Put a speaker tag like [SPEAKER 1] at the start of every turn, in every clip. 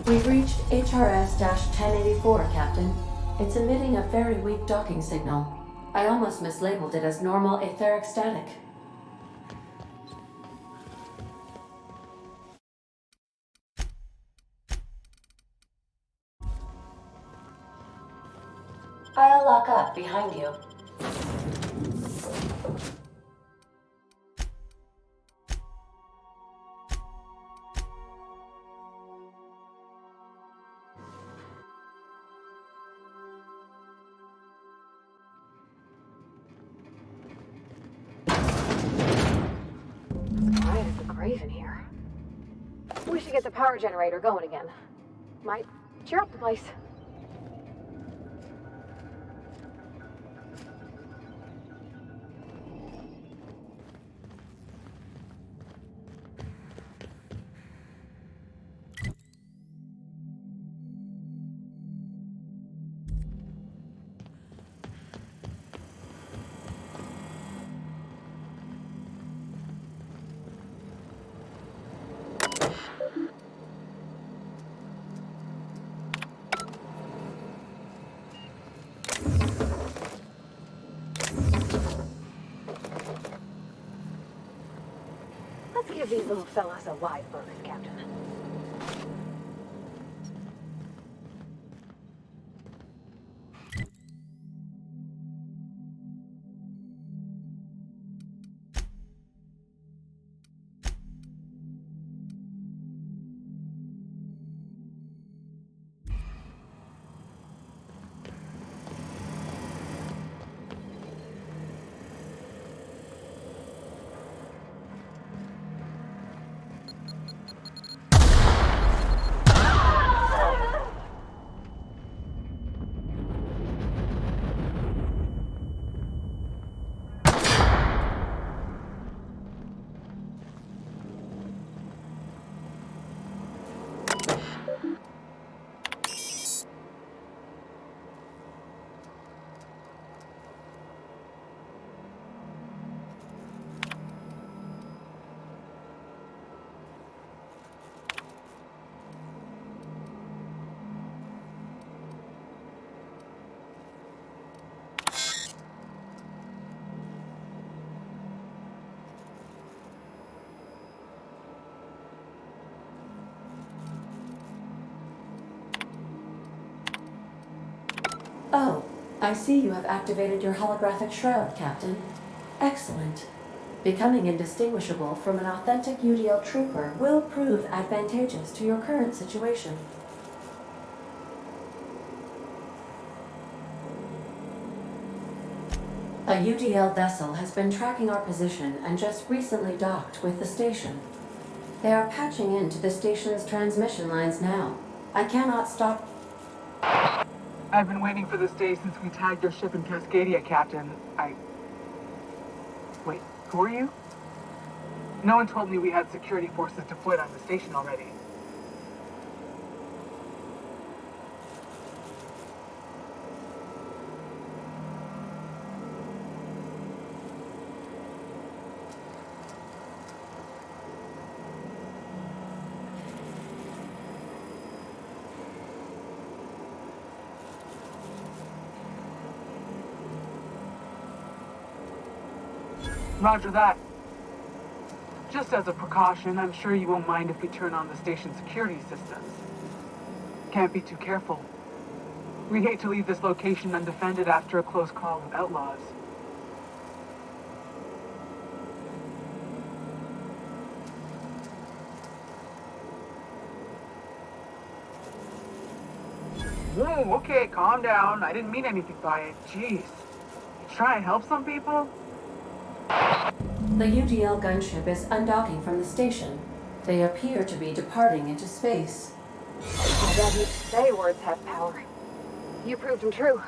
[SPEAKER 1] We've reached HRS-1084, Captain. It's emitting a very weak docking signal. I almost mislabeled it as normal etheric static. I'll lock up behind you.
[SPEAKER 2] It's quiet as the grave in here. We should get the power generator going again. Might cheer up the place. Let's give these little fellas a live birth, Captain.
[SPEAKER 1] Oh, I see you have activated your holographic shroud, Captain. Excellent. Becoming indistinguishable from an authentic UDL trooper will prove advantageous to your current situation. A UDL vessel has been tracking our position and just recently docked with the station. They are patching into the station's transmission lines now. I cannot stop.
[SPEAKER 3] I've been waiting for this day since we tagged your ship in Cascadia, Captain. Wait, who are you? No one told me we had security forces deployed on the station already. Roger that. Just as a precaution, I'm sure you won't mind if we turn on the station security systems. Can't be too careful. We hate to leave this location undefended after a close call with outlaws. Whoa, okay, calm down. I didn't mean anything by it. Jeez. Try and help some people?
[SPEAKER 1] The UDL gunship is undocking from the station. They appear to be departing into space.
[SPEAKER 2] I bet you say words have power. You proved them true.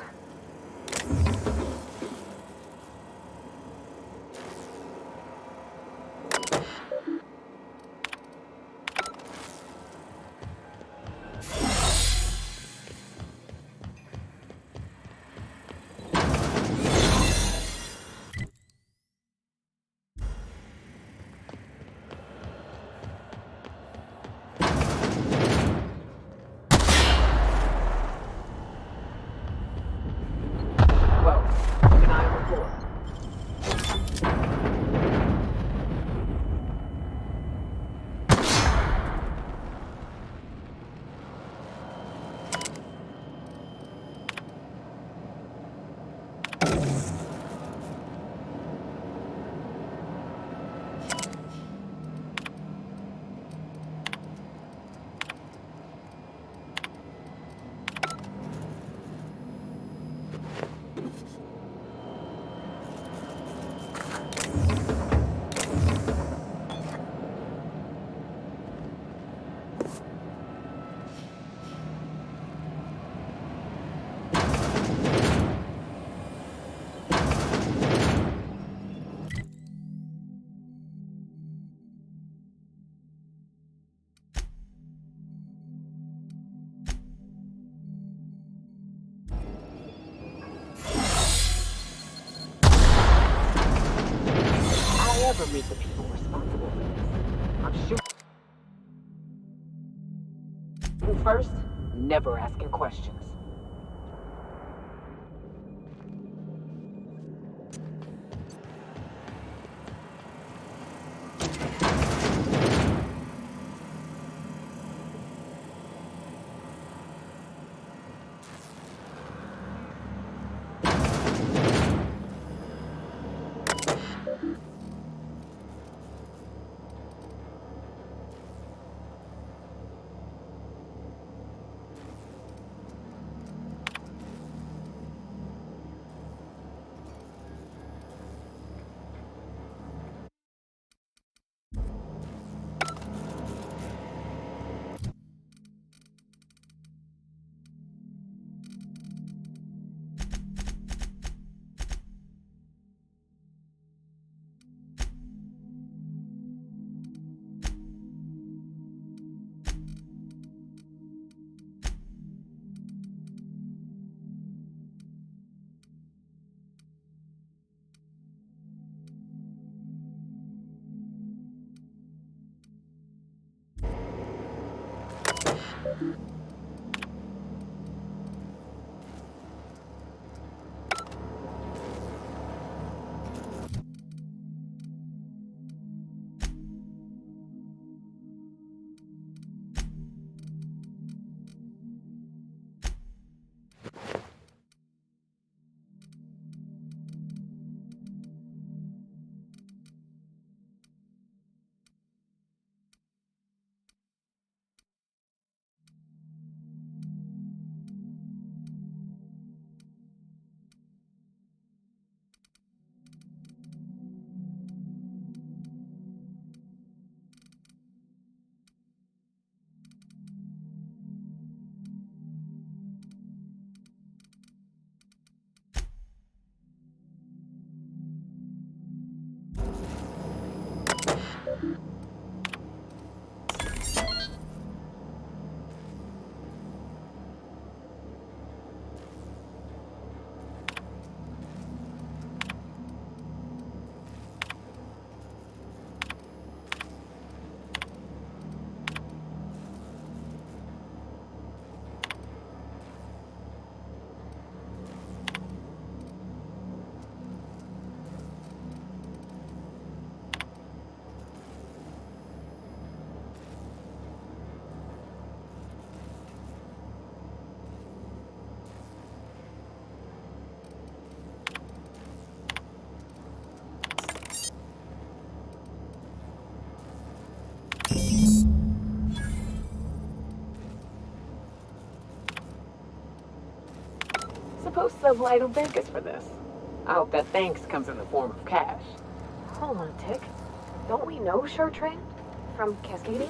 [SPEAKER 4] never meet the people responsible for this. I'm shooting first, never asking questions. Supposed to light will thank us for this. I hope that thanks comes in the form of cash.
[SPEAKER 2] Hold on a tick. Don't we know Chartrand? From Cascadia?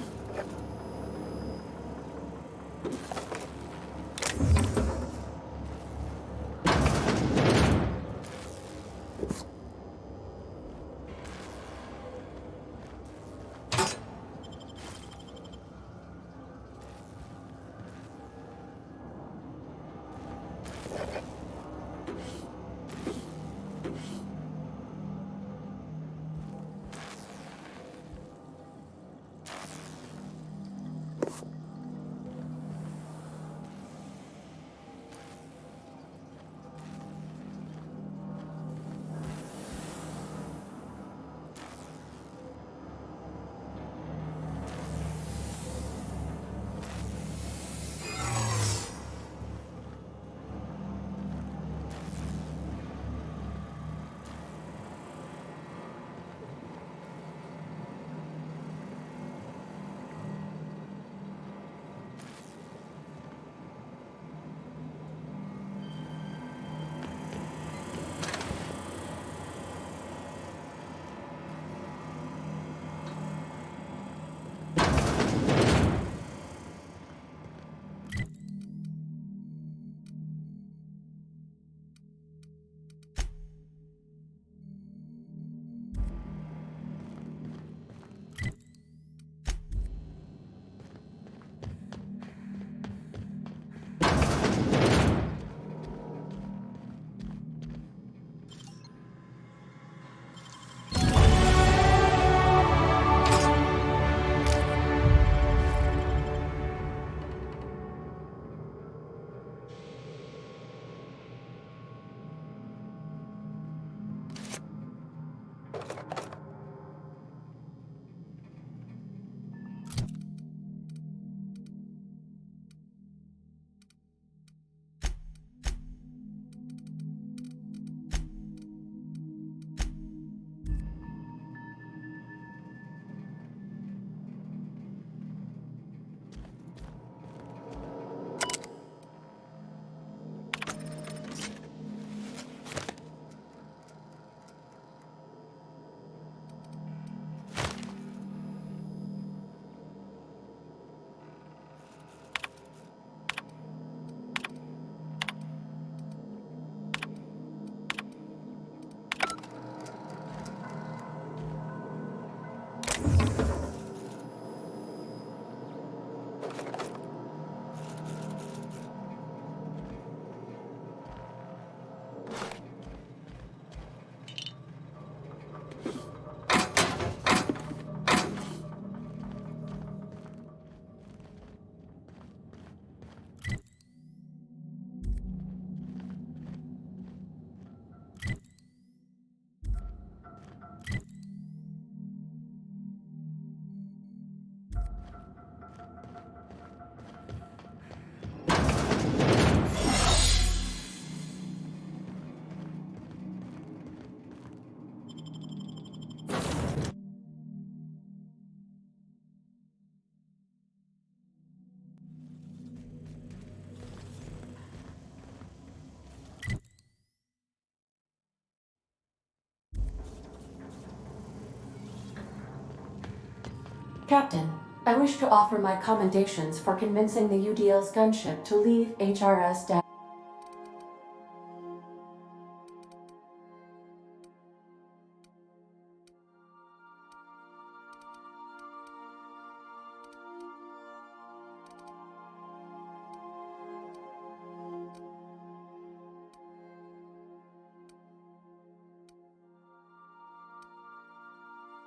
[SPEAKER 1] Captain, I wish to offer my commendations for convincing the UDL's gunship to leave HRS-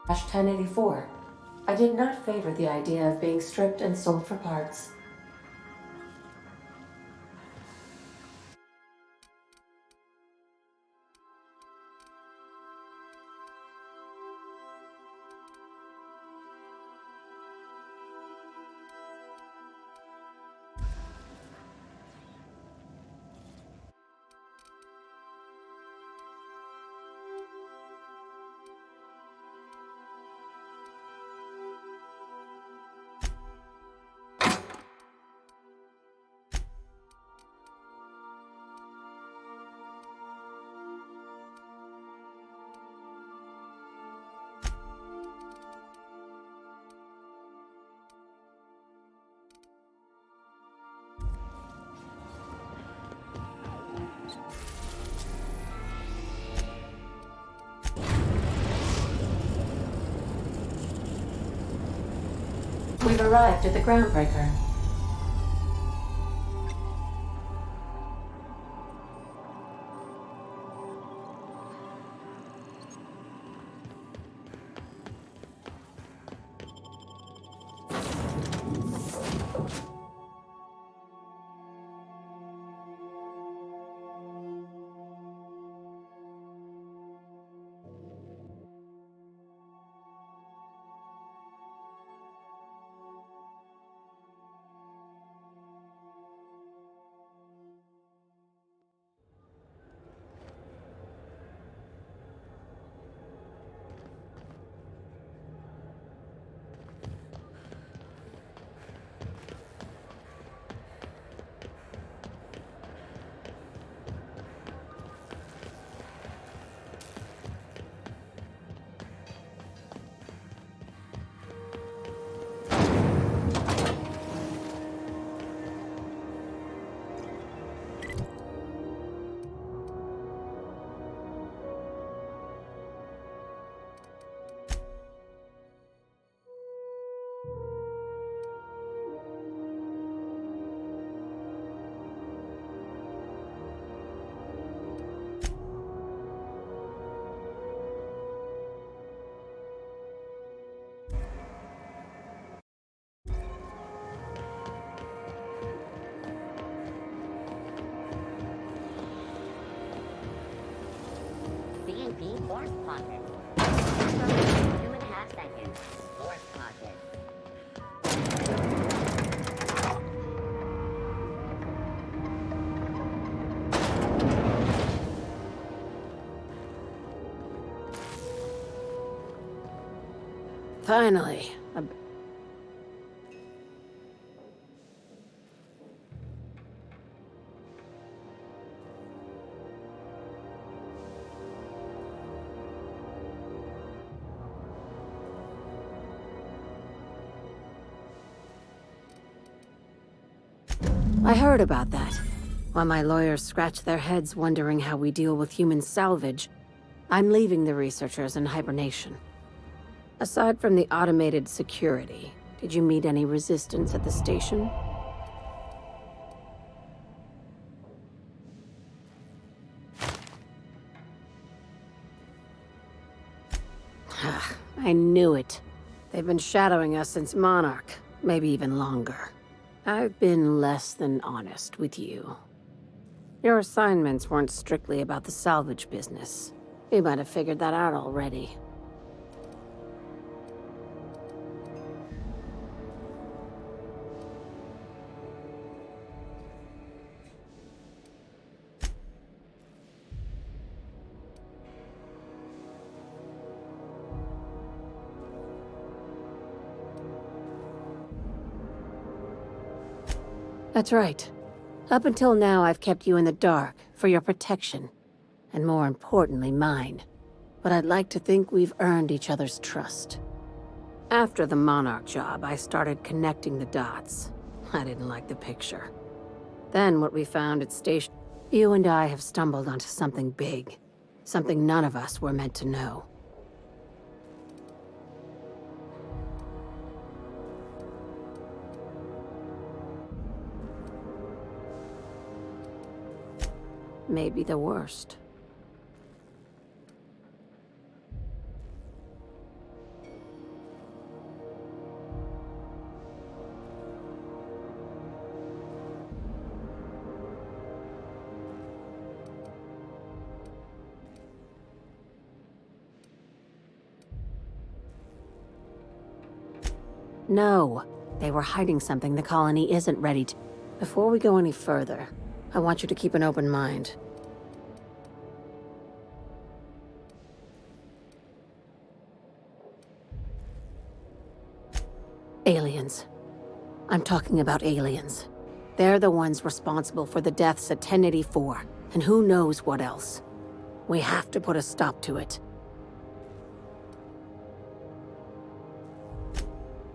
[SPEAKER 1] -1084. I did not favor the idea of being stripped and sold for parts. We've arrived at the Groundbreaker.
[SPEAKER 5] CMP force pocket. 2.5 seconds. Force pocket.
[SPEAKER 6] Finally. I heard about that. While my lawyers scratch their heads wondering how we deal with human salvage, I'm leaving the researchers in hibernation. Aside from the automated security, did you meet any resistance at the station? I knew it. They've been shadowing us since Monarch, maybe even longer. I've been less than honest with you. Your assignments weren't strictly about the salvage business. You might have figured that out already. That's right. Up until now, I've kept you in the dark, for your protection. And more importantly, mine. But I'd like to think we've earned each other's trust. After the Monarch job, I started connecting the dots. I didn't like the picture. Then what we found at station... You and I have stumbled onto something big. Something none of us were meant to know. Maybe the worst. No, they were hiding something the colony isn't ready to... Before we go any further, I want you to keep an open mind. Aliens. I'm talking about aliens. They're the ones responsible for the deaths at 1084, and who knows what else. We have to put a stop to it.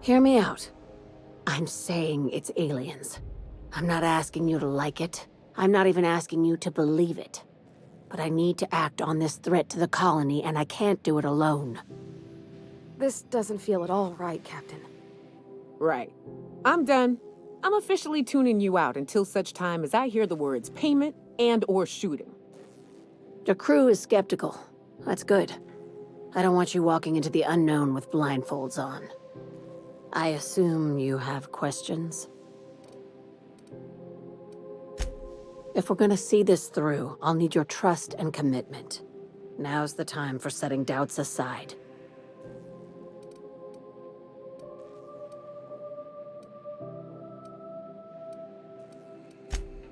[SPEAKER 6] Hear me out. I'm saying it's aliens. I'm not asking you to like it. I'm not even asking you to believe it. But I need to act on this threat to the colony, and I can't do it alone.
[SPEAKER 2] This doesn't feel at all right, Captain.
[SPEAKER 4] Right. I'm done. I'm officially tuning you out until such time as I hear the words payment and/or shooting.
[SPEAKER 6] The crew is skeptical. That's good. I don't want you walking into the unknown with blindfolds on. I assume you have questions? If we're gonna see this through, I'll need your trust and commitment. Now's the time for setting doubts aside.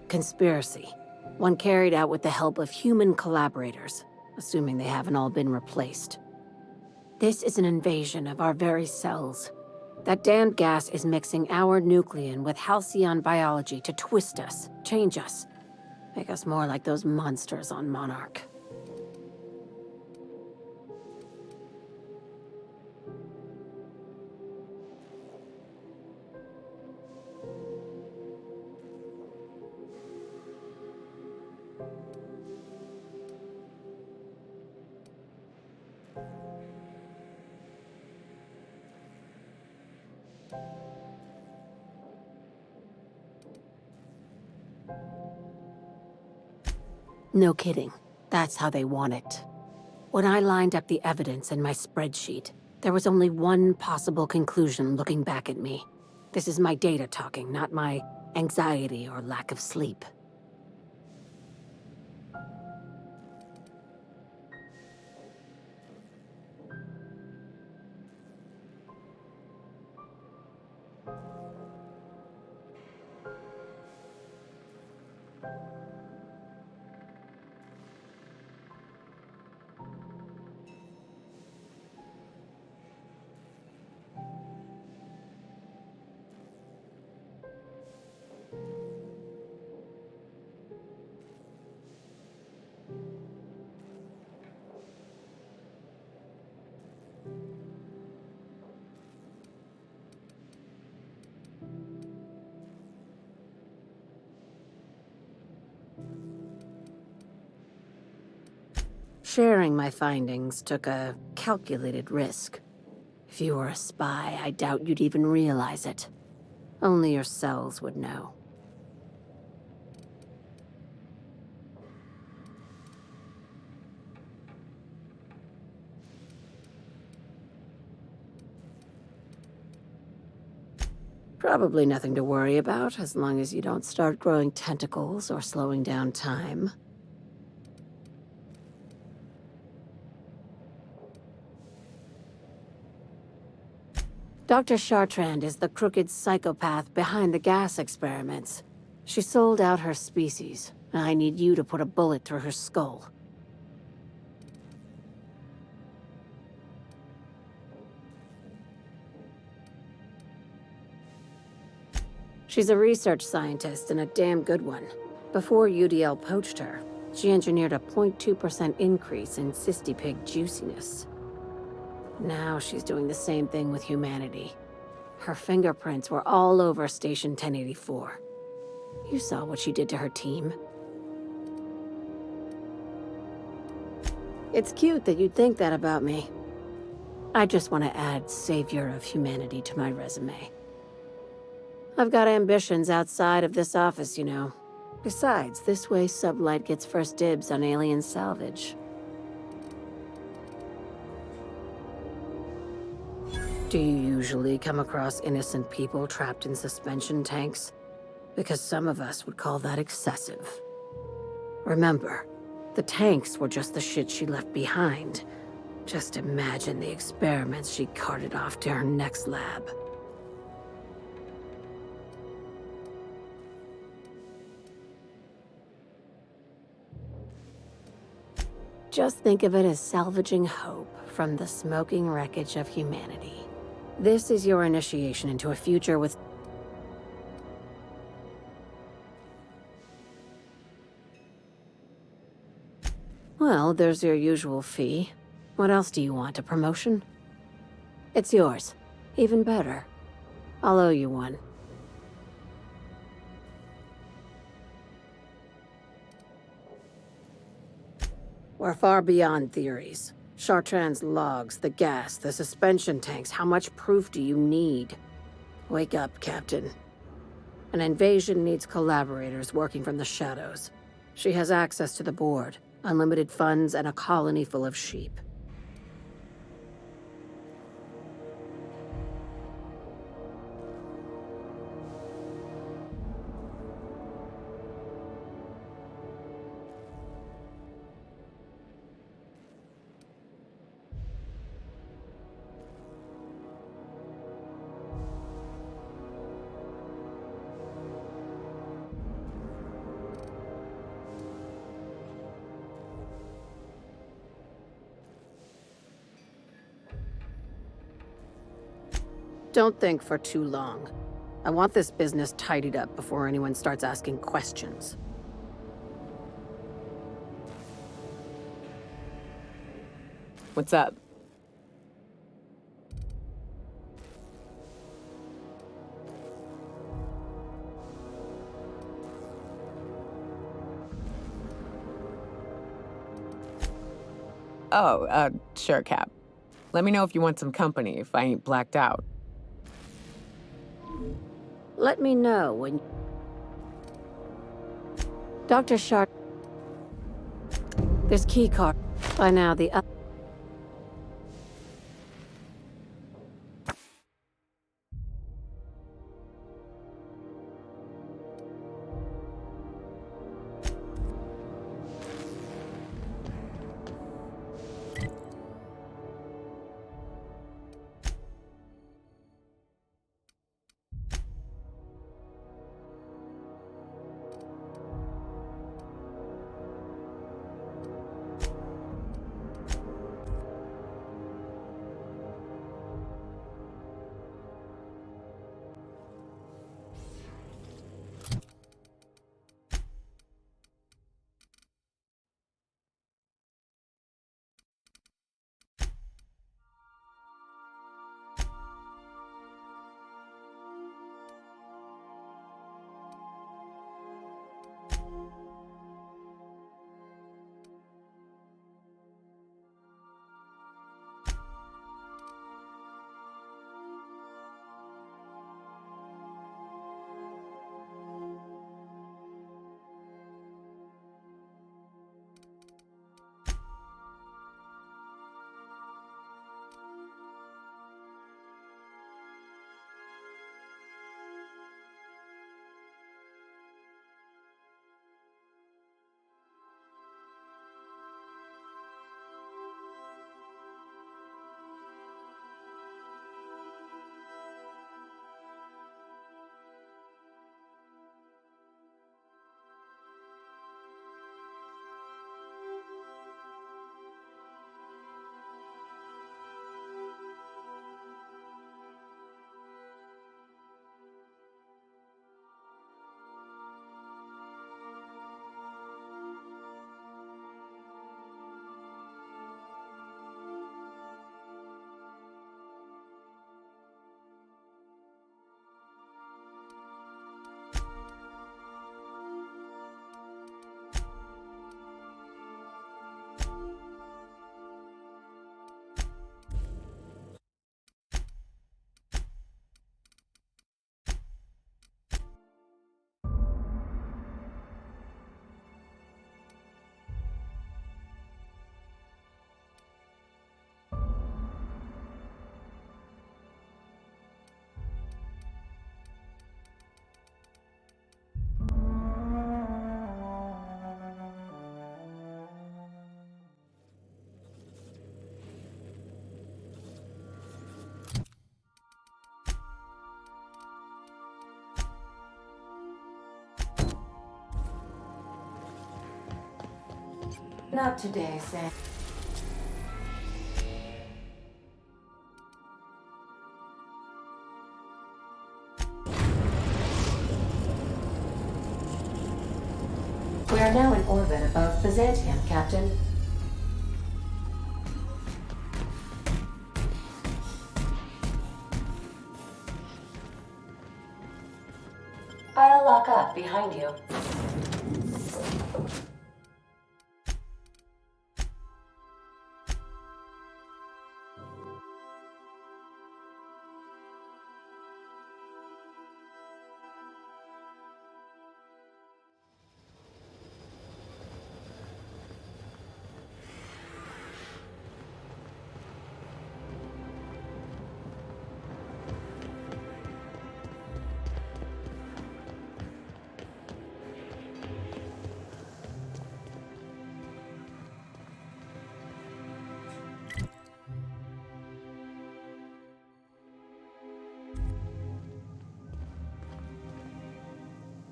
[SPEAKER 6] Conspiracy. One carried out with the help of human collaborators, assuming they haven't all been replaced. This is an invasion of our very cells. That damned gas is mixing our nucleon with halcyon biology to twist us, change us, make us more like those monsters on Monarch. No kidding. That's how they want it. When I lined up the evidence in my spreadsheet, there was only one possible conclusion looking back at me. This is my data talking, not my anxiety or lack of sleep. Sharing my findings took a calculated risk. If you were a spy, I doubt you'd even realize it. Only your cells would know. Probably nothing to worry about, as long as you don't start growing tentacles or slowing down time. Dr. Chartrand is the crooked psychopath behind the gas experiments. She sold out her species, and I need you to put a bullet through her skull. She's a research scientist and a damn good one. Before UDL poached her, she engineered a 0.2% increase in cystipig juiciness. Now she's doing the same thing with humanity. Her fingerprints were all over Station 1084. You saw what she did to her team. It's cute that you'd think that about me. I just want to add Savior of Humanity to my resume. I've got ambitions outside of this office, you know. Besides, this way Sublight gets first dibs on alien salvage. Do you usually come across innocent people trapped in suspension tanks? Because some of us would call that excessive. Remember, the tanks were just the shit she left behind. Just imagine the experiments she carted off to her next lab. Just think of it as salvaging hope from the smoking wreckage of humanity. This is your initiation into a future with... Well, there's your usual fee. What else do you want, a promotion? It's yours. Even better. I'll owe you one. We're far beyond theories. Chartrand's logs, the gas, the suspension tanks, how much proof do you need? Wake up, Captain. An invasion needs collaborators working from the shadows. She has access to the board, unlimited funds, and a colony full of sheep. Don't think for too long. I want this business tidied up before anyone starts asking questions.
[SPEAKER 4] What's up? Oh, sure, Cap. Let me know if you want some company if I ain't blacked out.
[SPEAKER 6] Let me know when... Dr. Sharp... There's keycard. By now, the...
[SPEAKER 1] Not today, Sam. We are now in orbit above Byzantium, Captain. I'll lock up behind you.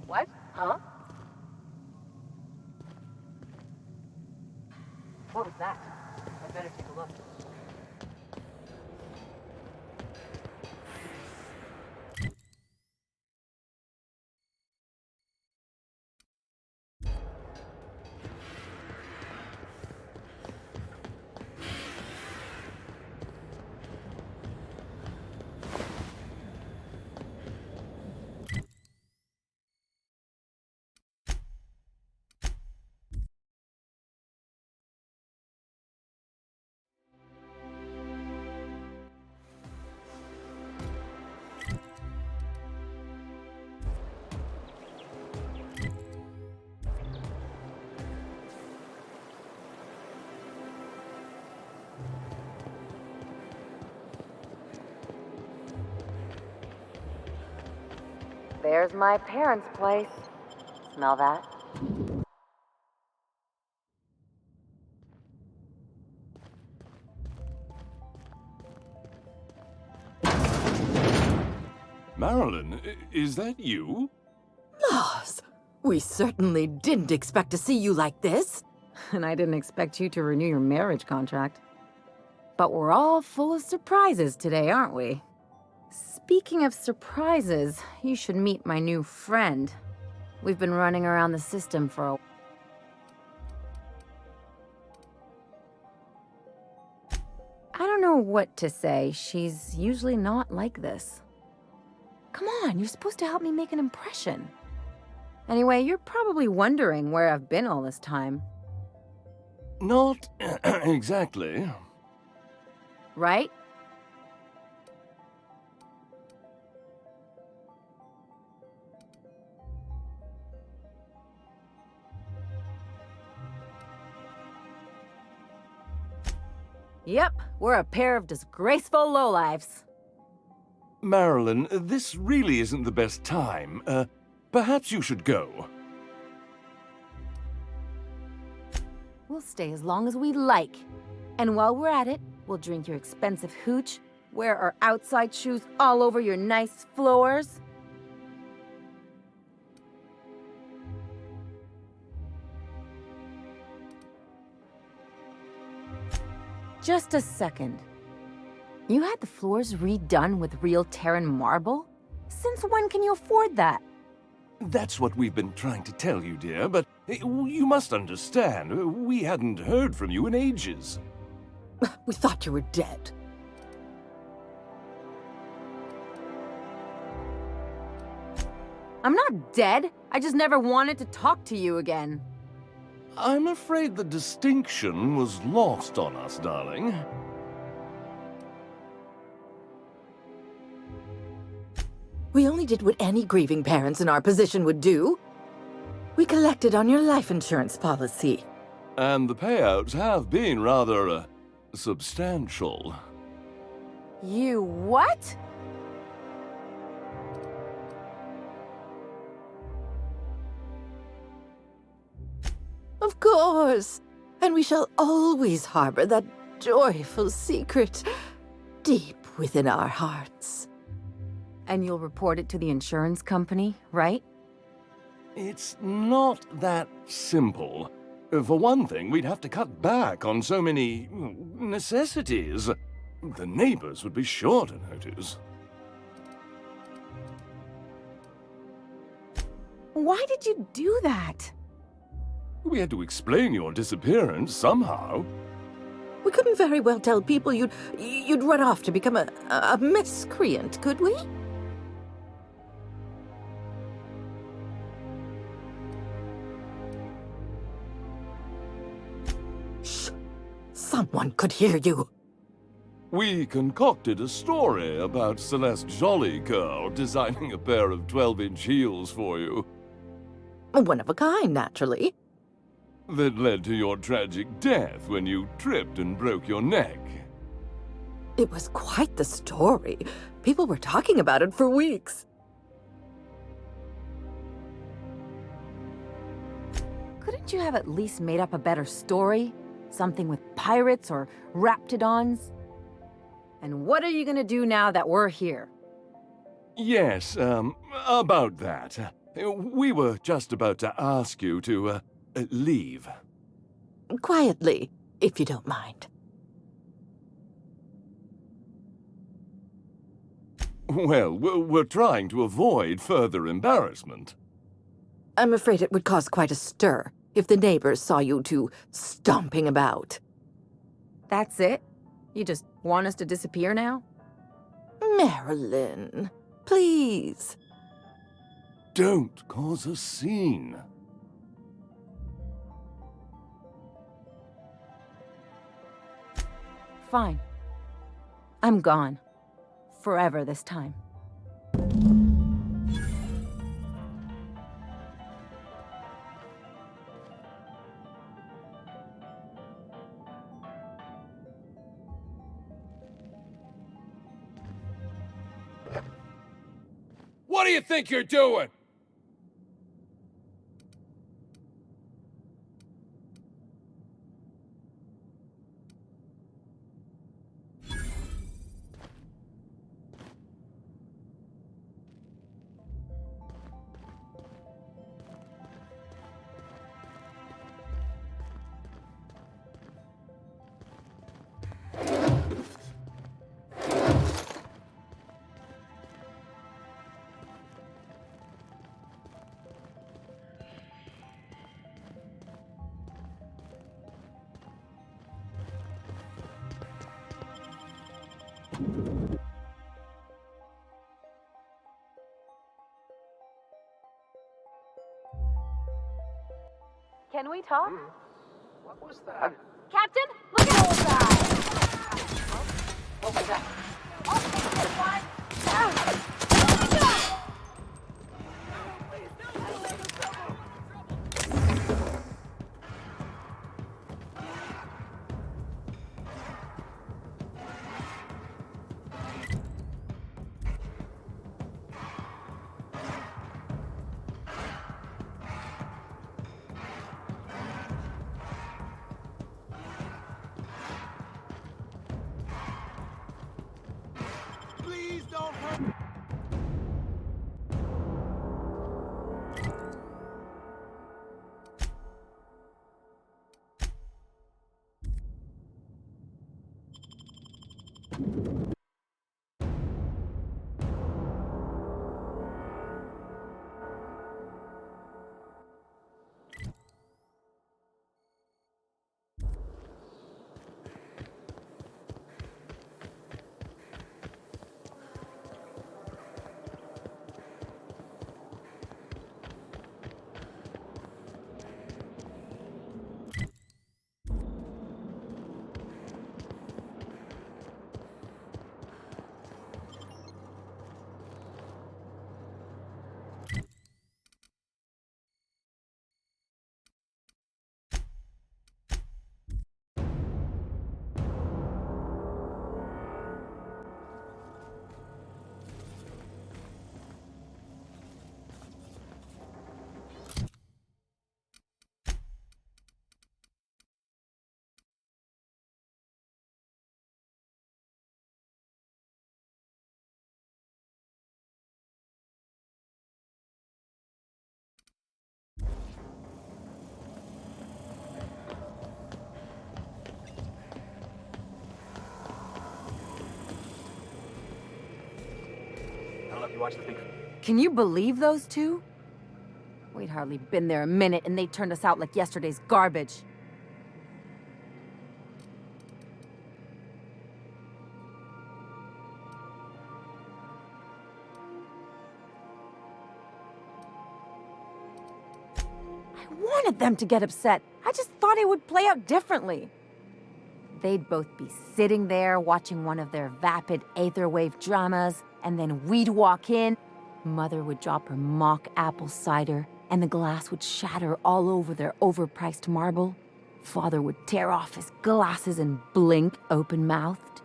[SPEAKER 2] What? Huh? What was that? I better take a look. There's my parents' place. Smell that?
[SPEAKER 7] Marilyn, is that you?
[SPEAKER 8] Lars, we certainly didn't expect to see you like this.
[SPEAKER 6] And I didn't expect you to renew your marriage contract. But we're all full of surprises today, aren't we? Speaking of surprises, you should meet my new friend. We've been running around the system for a... I don't know what to say. She's usually not like this. Come on, you're supposed to help me make an impression. Anyway, you're probably wondering where I've been all this time.
[SPEAKER 7] Not exactly.
[SPEAKER 6] Right? Yep, we're a pair of disgraceful lowlifes.
[SPEAKER 7] Marilyn, this really isn't the best time. Perhaps you should go.
[SPEAKER 6] We'll stay as long as we like. And while we're at it, we'll drink your expensive hooch, wear our outside shoes all over your nice floors. Just a second. You had the floors redone with real Terran marble? Since when can you afford that?
[SPEAKER 7] That's what we've been trying to tell you, dear, but you must understand, we hadn't heard from you in ages.
[SPEAKER 8] We thought you were dead.
[SPEAKER 6] I'm not dead. I just never wanted to talk to you again.
[SPEAKER 7] I'm afraid the distinction was lost on us, darling.
[SPEAKER 8] We only did what any grieving parents in our position would do. We collected on your life insurance policy.
[SPEAKER 7] And the payouts have been rather, substantial.
[SPEAKER 6] You what?
[SPEAKER 8] Of course. And we shall always harbor that joyful secret deep within our hearts.
[SPEAKER 6] And you'll report it to the insurance company, right?
[SPEAKER 7] It's not that simple. For one thing, we'd have to cut back on so many necessities. The neighbors would be sure to notice.
[SPEAKER 9] Why did you do that?
[SPEAKER 7] We had to explain your disappearance somehow.
[SPEAKER 8] We couldn't very well tell people you'd run off to become a miscreant, could we? Shh! Someone could hear you.
[SPEAKER 7] We concocted a story about Celeste Jollycurl designing a pair of 12-inch heels for you.
[SPEAKER 8] One of a kind, naturally.
[SPEAKER 7] That led to your tragic death when you tripped and broke your neck.
[SPEAKER 8] It was quite the story. People were talking about it for weeks.
[SPEAKER 9] Couldn't you have at least made up a better story? Something with pirates or raptidons? And what are you gonna do now that we're here?
[SPEAKER 7] Yes, about that. We were just about to ask you to, leave.
[SPEAKER 8] Quietly, if you don't mind.
[SPEAKER 7] Well, we're trying to avoid further embarrassment.
[SPEAKER 8] I'm afraid it would cause quite a stir if the neighbors saw you two stomping about.
[SPEAKER 9] That's it? You just want us to disappear now?
[SPEAKER 8] Marilyn, please.
[SPEAKER 7] Don't cause a scene.
[SPEAKER 9] Fine. I'm gone. Forever this time.
[SPEAKER 7] What do you think you're doing?
[SPEAKER 2] Can we talk?
[SPEAKER 3] What was that?
[SPEAKER 2] Captain, look at old guy! What was that?
[SPEAKER 10] You watch the big...
[SPEAKER 9] Can you believe those two? We'd hardly been there a minute and they turned us out like yesterday's garbage. I wanted them to get upset. I just thought it would play out differently. They'd both be sitting there watching one of their vapid aetherwave dramas, and then we'd walk in. Mother would drop her mock apple cider, and the glass would shatter all over their overpriced marble. Father would tear off his glasses and blink open-mouthed.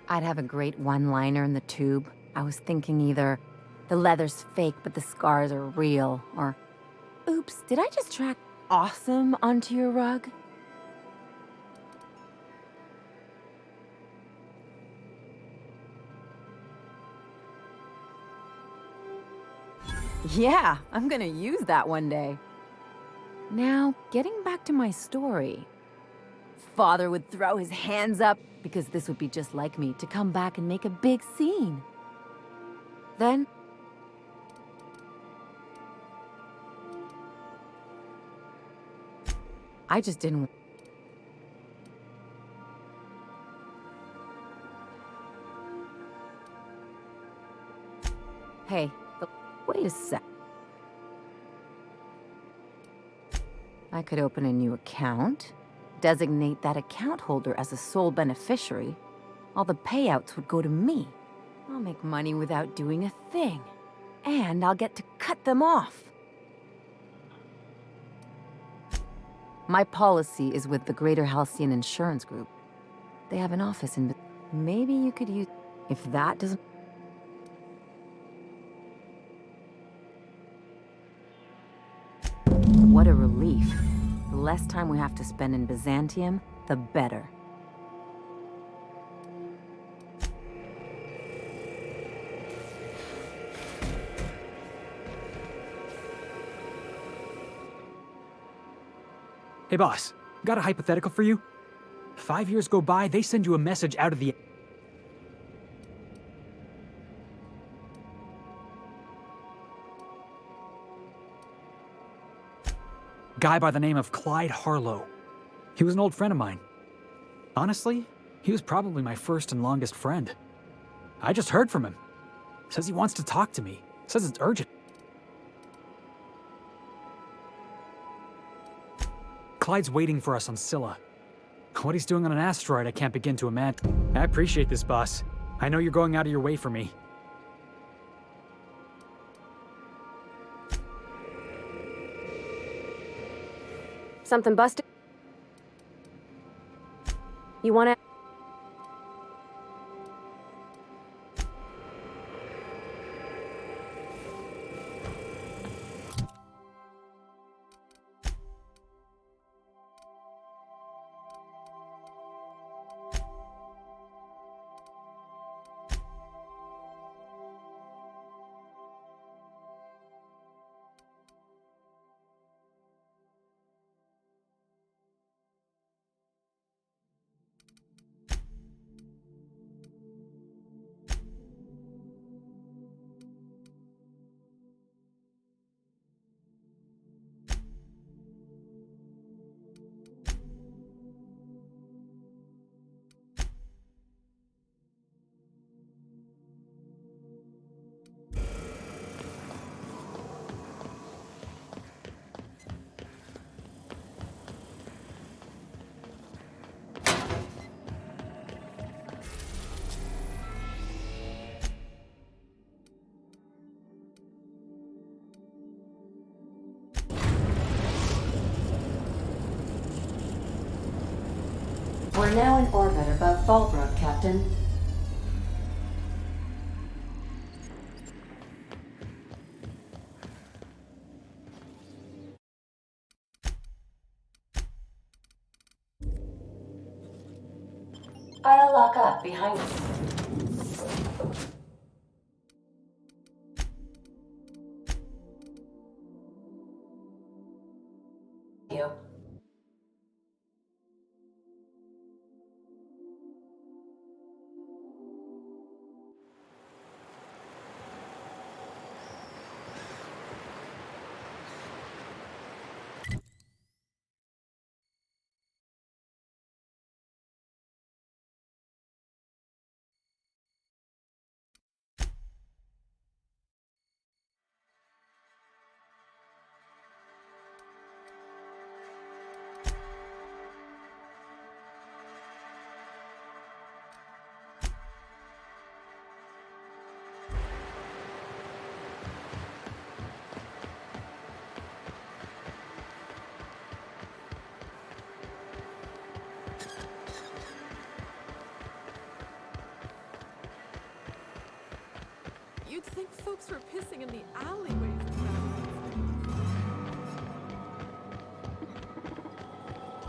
[SPEAKER 9] I'd have a great one-liner in the tube. I was thinking either, the leather's fake but the scars are real, or, oops, did I just track awesome onto your rug? Yeah, I'm gonna use that one day. Now, getting back to my story. Father would throw his hands up, because this would be just like me to come back and make a big scene. Then... I just didn't... Hey, wait a sec. I could open a new account, designate that account holder as a sole beneficiary. All the payouts would go to me. I'll make money without doing a thing. And I'll get to cut them off. My policy is with the Greater Halcyon Insurance Group. They have an office in... Maybe you could use... If that doesn't... What a relief. The less time we have to spend in Byzantium, the better.
[SPEAKER 10] Hey boss, got a hypothetical for you? 5 years go by, they send you a message out of the... Guy by the name of Clyde Harlow. He was an old friend of mine. Honestly, he was probably my first and longest friend. I just heard from him. Says he wants to talk to me. Says it's urgent. Clyde's waiting for us on Scylla. What he's doing on an asteroid, I can't begin to imagine. I appreciate this, boss. I know you're going out of your way for me.
[SPEAKER 2] Something busted? You wanna...
[SPEAKER 1] We're now in orbit above Fallbrook, Captain. I'll lock up behind you.
[SPEAKER 4] You'd think folks were pissing in the alleyways.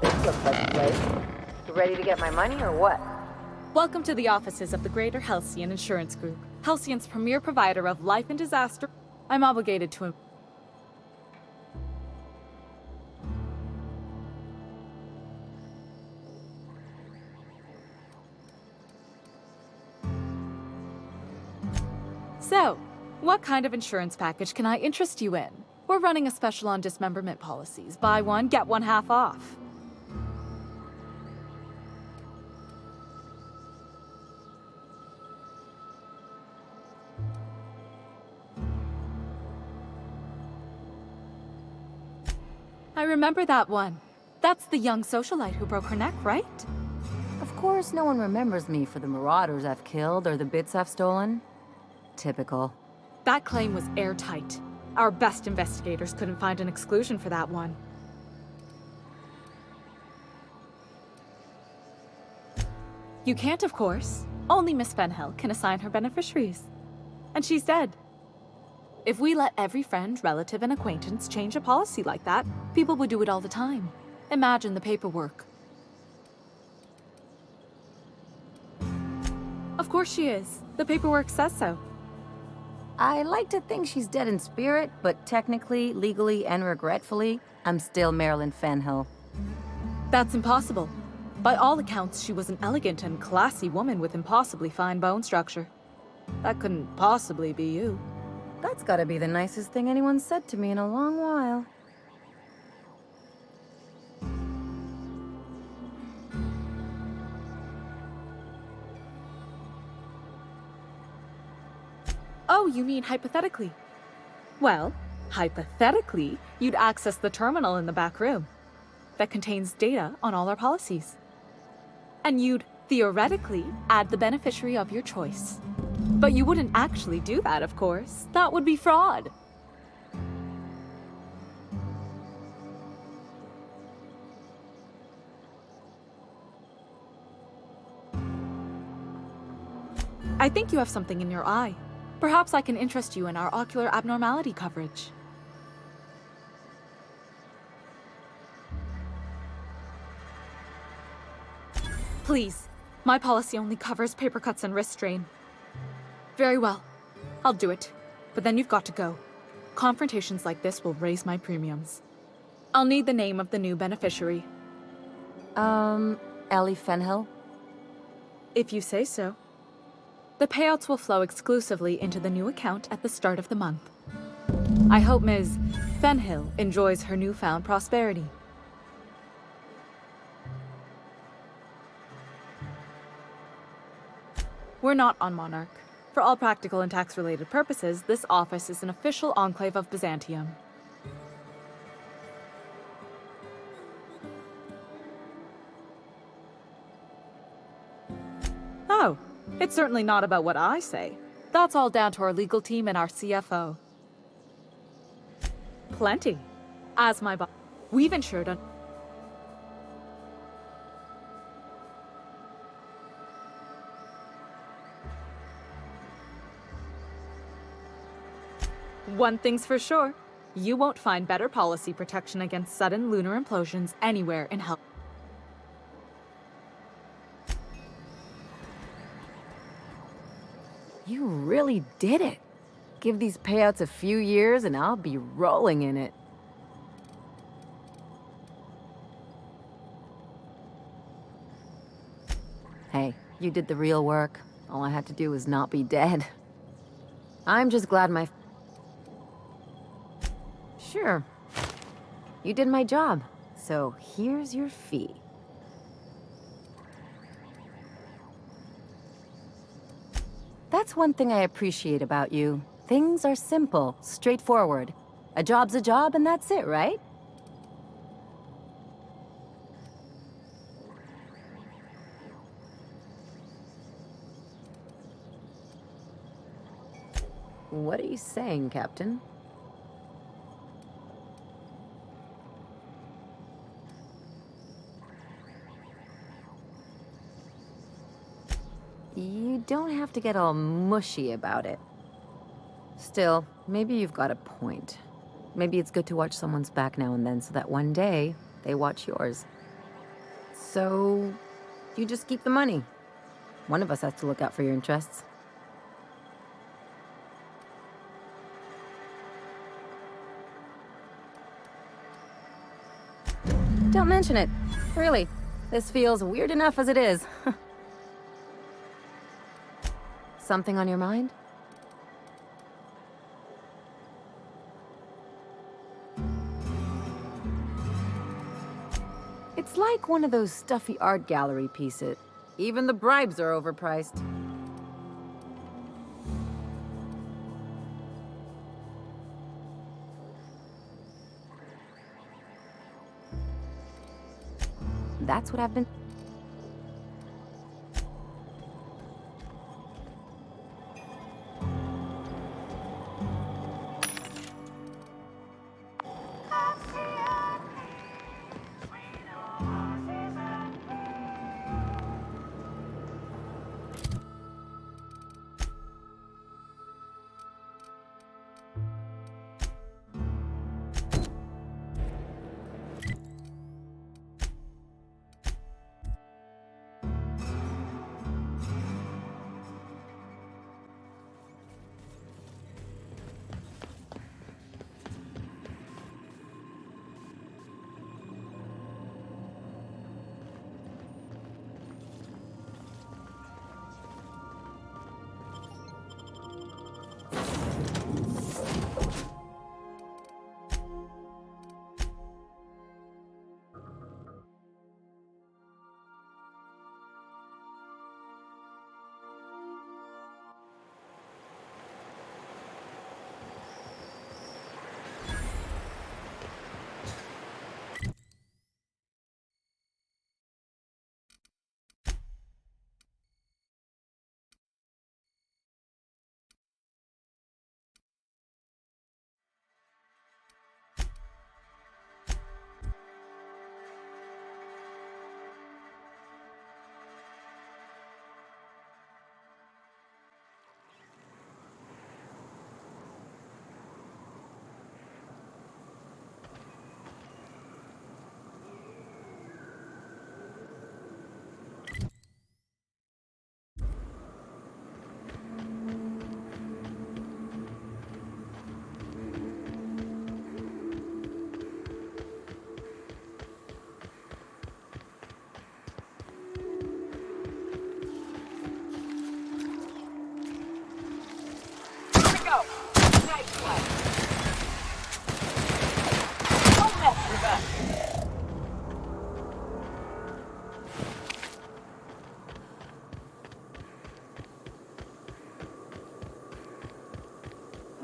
[SPEAKER 9] This looks like a place. You ready to get my money or what?
[SPEAKER 11] Welcome to the offices of the Greater Halcyon Insurance Group, Halcyon's premier provider of life and disaster. I'm obligated to. So, what kind of insurance package can I interest you in? We're running a special on dismemberment policies. Buy one, get one half off. I remember that one. That's the young socialite who broke her neck, right?
[SPEAKER 9] Of course, no one remembers me for the marauders I've killed or the bits I've stolen. Typical.
[SPEAKER 11] That claim was airtight. Our best investigators couldn't find an exclusion for that one. You can't, of course. Only Miss Fenhill can assign her beneficiaries. And she's dead. If we let every friend, relative, and acquaintance change a policy like that, people would do it all the time. Imagine the paperwork. Of course she is. The paperwork says so.
[SPEAKER 9] I like to think she's dead in spirit, but technically, legally, and regretfully, I'm still Marilyn Fenhill.
[SPEAKER 11] That's impossible. By all accounts, she was an elegant and classy woman with impossibly fine bone structure. That couldn't possibly be you.
[SPEAKER 9] That's gotta be the nicest thing anyone's said to me in a long while.
[SPEAKER 11] Oh, you mean hypothetically? Well, hypothetically, you'd access the terminal in the back room that contains data on all our policies. And you'd theoretically add the beneficiary of your choice. But you wouldn't actually do that, of course. That would be fraud. I think you have something in your eye. Perhaps I can interest you in our ocular abnormality coverage. Please, my policy only covers paper cuts and wrist strain. Very well, I'll do it. But then you've got to go. Confrontations like this will raise my premiums. I'll need the name of the new beneficiary.
[SPEAKER 9] Ellie Fenhill?
[SPEAKER 11] If you say so. The payouts will flow exclusively into the new account at the start of the month. I hope Ms. Fenhill enjoys her newfound prosperity. We're not on Monarch. For all practical and tax-related purposes, this office is an official enclave of Byzantium. Oh, it's certainly not about what I say. That's all down to our legal team and our CFO. Plenty. As my boss, we've insured a... One thing's for sure, you won't find better policy protection against sudden lunar implosions anywhere in hell.
[SPEAKER 9] You really did it. Give these payouts a few years and I'll be rolling in it. Hey, you did the real work. All I had to do was not be dead. I'm just glad my... Sure. You did my job, so here's your fee. That's one thing I appreciate about you. Things are simple, straightforward. A job's a job and that's it, right? What are you saying, Captain? You don't have to get all mushy about it. Still, maybe you've got a point. Maybe it's good to watch someone's back now and then so that one day they watch yours. So, you just keep the money. One of us has to look out for your interests. Don't mention it. Really, this feels weird enough as it is. Something on your mind? It's like one of those stuffy art gallery pieces. Even the bribes are overpriced. That's what I've been...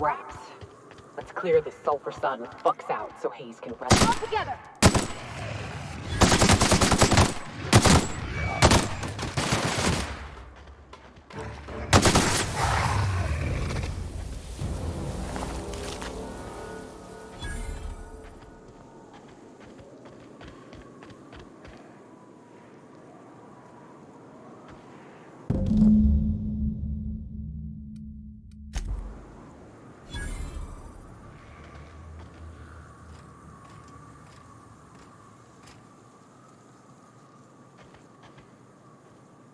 [SPEAKER 4] Rats. Let's clear this sulfur sun fucks out so Hayes can rest.
[SPEAKER 2] All together!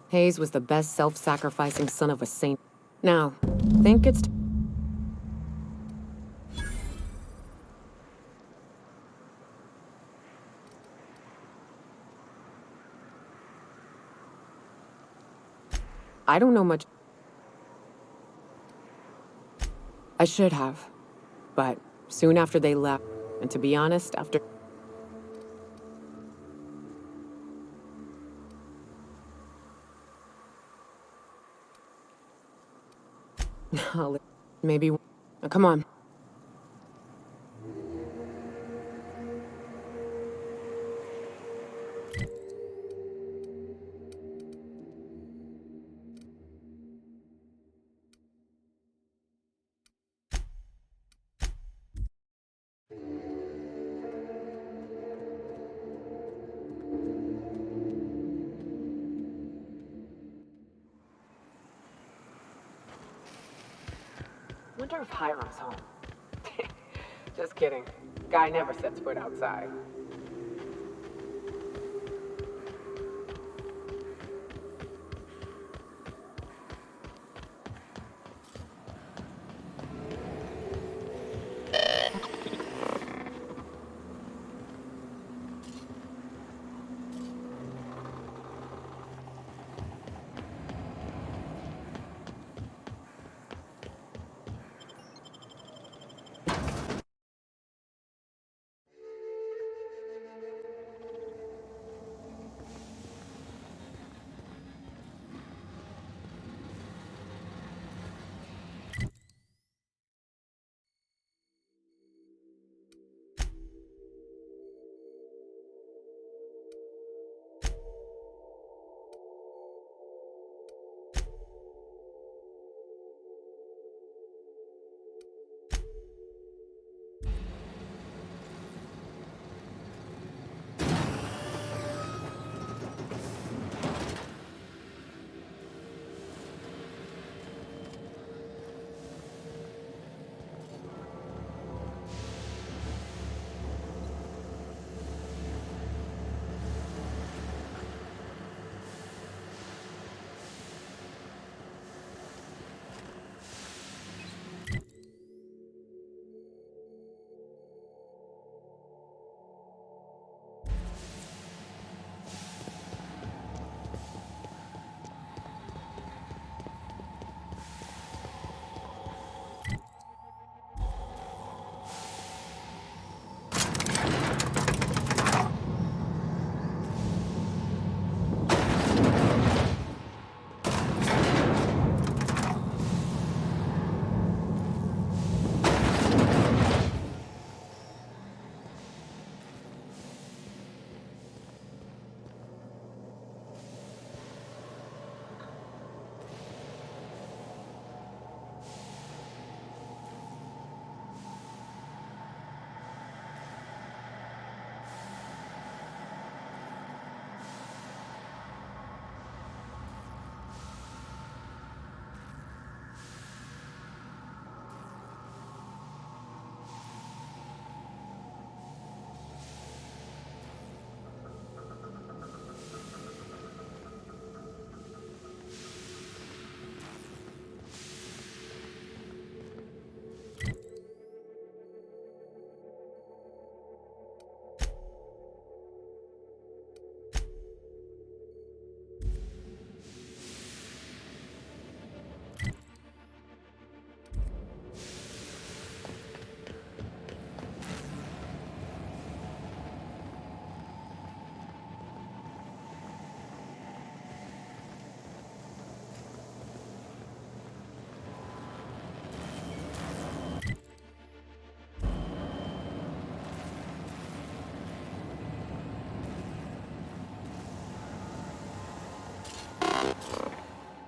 [SPEAKER 4] Hayes was the best self-sacrificing son of a saint. Now, think it's... I don't know much... I should have. But soon after they left, and to be honest, after... Maybe... Come on. wonder if Hiram's home. Just kidding. Guy never sets foot outside.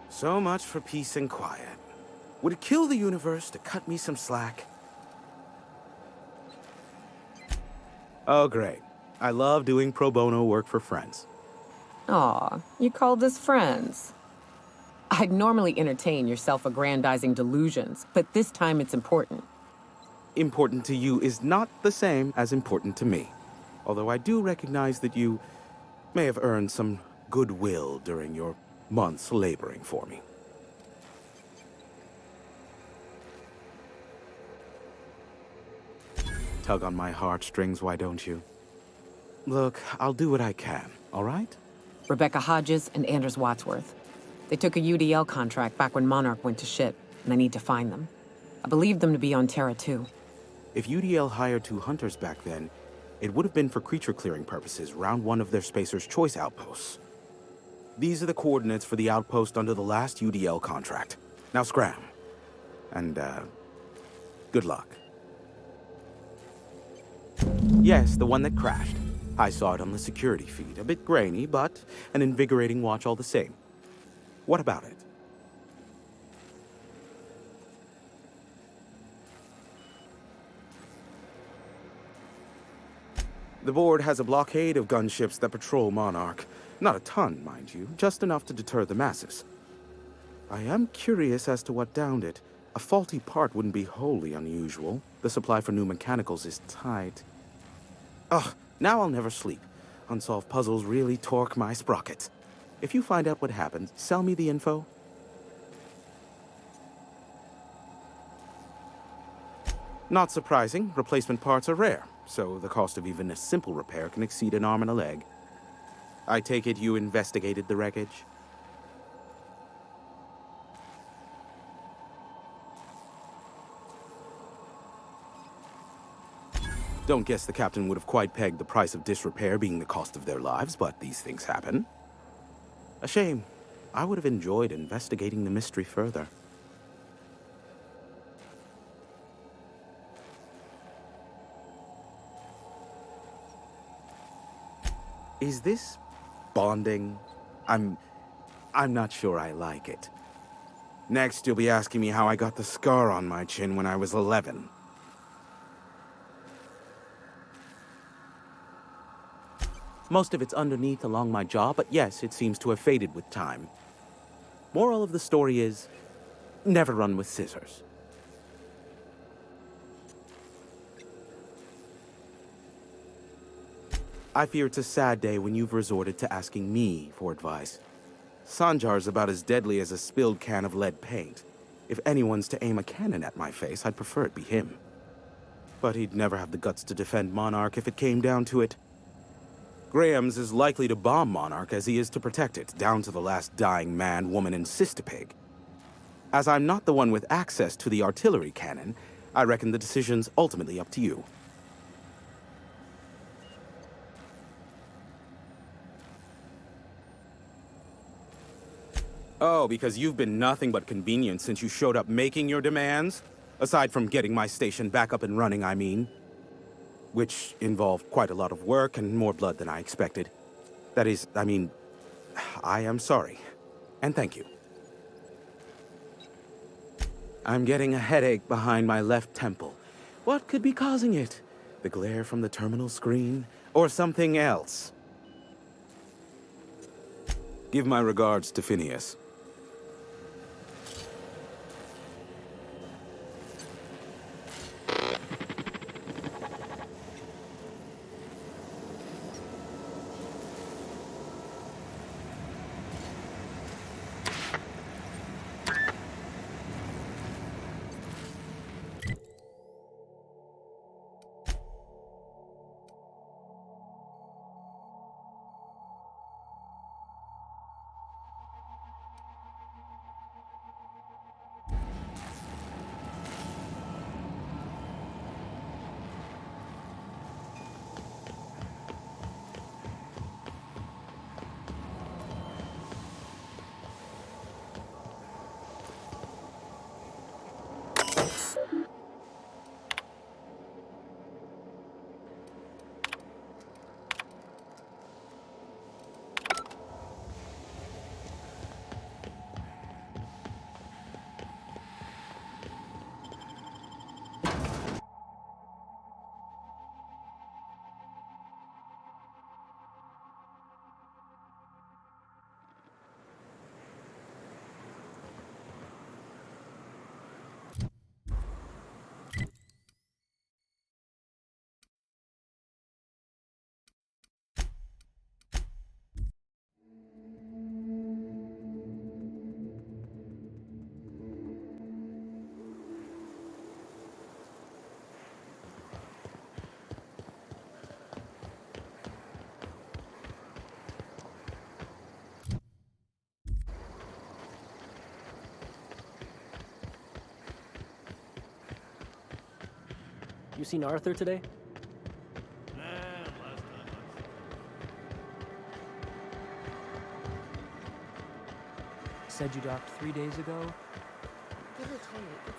[SPEAKER 12] So much for peace and quiet. Would it kill the universe to cut me some slack? Oh, great. I love doing pro bono work for friends.
[SPEAKER 4] Aw, you called us friends. I'd normally entertain your self-aggrandizing delusions, but this time it's important.
[SPEAKER 12] Important to you is not the same as important to me. Although I do recognize that you may have earned some goodwill during your months laboring for me. Tug on my heartstrings, why don't you? Look, I'll do what I can, all right?
[SPEAKER 4] Rebecca Hodges and Anders Wadsworth. They took a UDL contract back when Monarch went to shit, and I need to find them. I believe them to be on Terra 2.
[SPEAKER 12] If UDL hired 2 hunters back then, it would have been for creature clearing purposes around one of their Spacer's Choice outposts. These are the coordinates for the outpost under the last UDL contract. Now scram. And, good luck. Yes, the one that crashed. I saw it on the security feed. A bit grainy, but an invigorating watch all the same. What about it? The board has a blockade of gunships that patrol Monarch. Not a ton, mind you, just enough to deter the masses. I am curious as to what downed it, A faulty part wouldn't be wholly unusual. The supply for new mechanicals is tight. Ugh, now I'll never sleep. Unsolved puzzles really torque my sprockets. If you find out what happened, sell me the info. Not surprising, replacement parts are rare, so the cost of even a simple repair can exceed an arm and a leg. I take it you investigated the wreckage? Don't guess the captain would have quite pegged the price of disrepair being the cost of their lives, but these things happen. A shame. I would have enjoyed investigating the mystery further. Is this bonding? I'm not sure I like it. Next, you'll be asking me how I got the scar on my chin when I was 11. Most of it's underneath along my jaw, but yes, it seems to have faded with time. Moral of the story is, never run with scissors. I fear it's a sad day when you've resorted to asking me for advice. Sanjar's about as deadly as a spilled can of lead paint. If anyone's to aim a cannon at my face, I'd prefer it be him. But he'd never have the guts to defend Monarch if it came down to it. Graham's as likely to bomb Monarch as he is to protect it, down to the last dying man, woman, and sister-pig. As I'm not the one with access to the artillery cannon, I reckon the decision's ultimately up to you. Oh, because you've been nothing but convenient since you showed up making your demands? Aside from getting my station back up and running, I mean. Which involved quite a lot of work and more blood than I expected. That is, I am sorry. And thank you. I'm getting a headache behind my left temple. What could be causing it? The glare from the terminal screen? Or something else? Give my regards to Phineas.
[SPEAKER 13] You seen Arthur today? Said you docked 3 days ago?
[SPEAKER 2] Give or take, it's